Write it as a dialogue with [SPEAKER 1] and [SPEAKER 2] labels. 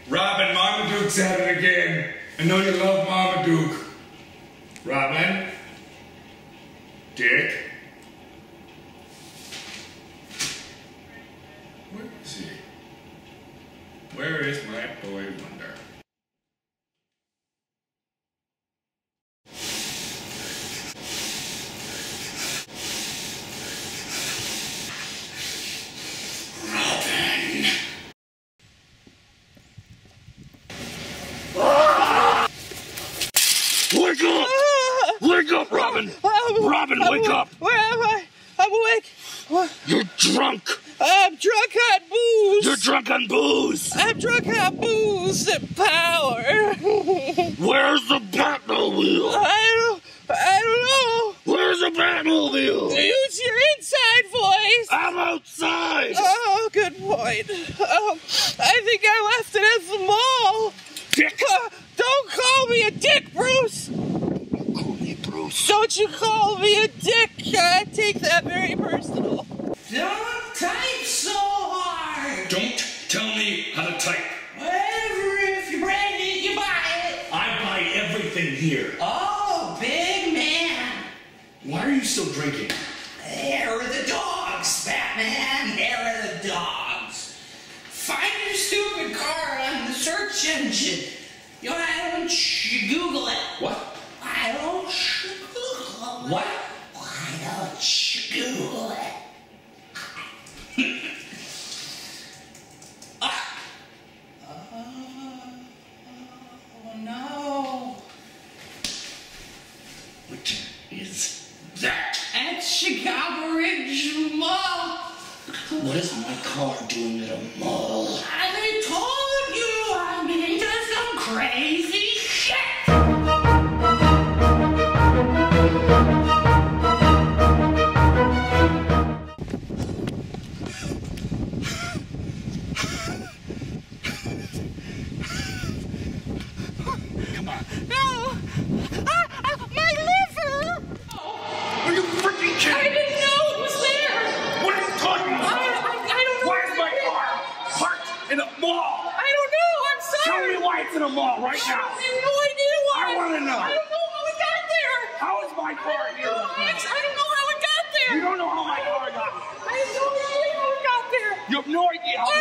[SPEAKER 1] Robin, Marmaduke's at it again. I know you love Marmaduke. Robin? Dick? Where is he? Where is my boy wonder?
[SPEAKER 2] Wake up! Wake up, Robin! Robin, wake up!
[SPEAKER 3] Where am I? I'm awake. What?
[SPEAKER 2] You're drunk!
[SPEAKER 3] I'm drunk on booze!
[SPEAKER 2] You're drunk on booze!
[SPEAKER 3] I'm drunk on booze and power!
[SPEAKER 2] Where's the Batmobile?
[SPEAKER 3] I don't know!
[SPEAKER 2] Where's the Batmobile?
[SPEAKER 3] Use your inside voice!
[SPEAKER 2] I'm outside!
[SPEAKER 3] Oh, good point. I think I left it at the mall!
[SPEAKER 2] Dick!
[SPEAKER 3] Don't call me a dick, Bruce!
[SPEAKER 2] Call me Bruce.
[SPEAKER 3] Don't you call me a dick! I take that very personal.
[SPEAKER 4] Don't type so hard!
[SPEAKER 1] Don't tell me how to type.
[SPEAKER 4] Whatever, if you break it, you buy it!
[SPEAKER 1] I buy everything here.
[SPEAKER 4] Oh, big man!
[SPEAKER 1] Why are you still drinking?
[SPEAKER 4] There are the dogs, Batman! There are the dogs! Find your stupid car on the search engine! Why don't you Google it?
[SPEAKER 1] What?
[SPEAKER 4] Why don't you Google it?
[SPEAKER 1] What?
[SPEAKER 4] Why don't you Google it? Oh no.
[SPEAKER 1] What is that?
[SPEAKER 4] At Chicago Ridge Mall.
[SPEAKER 2] What is my car doing at a mall?
[SPEAKER 4] I told you I'm into some crazy shit.
[SPEAKER 1] Come on.
[SPEAKER 3] No! My liver!
[SPEAKER 1] Are you freaking kidding?
[SPEAKER 3] I didn't know it was there!
[SPEAKER 1] What are you talking about?
[SPEAKER 3] I don't know.
[SPEAKER 1] Why is my car parked in a mall?
[SPEAKER 3] I don't know, I'm sorry!
[SPEAKER 1] Tell me why it's in a mall right now.
[SPEAKER 3] I have no idea why!
[SPEAKER 1] I want to know.
[SPEAKER 3] I don't know how it got there!
[SPEAKER 1] How is my car here?
[SPEAKER 3] I don't know how it got there!
[SPEAKER 1] You don't know how my car got here.
[SPEAKER 3] I have no idea how it got there!
[SPEAKER 1] You have no idea how
[SPEAKER 3] I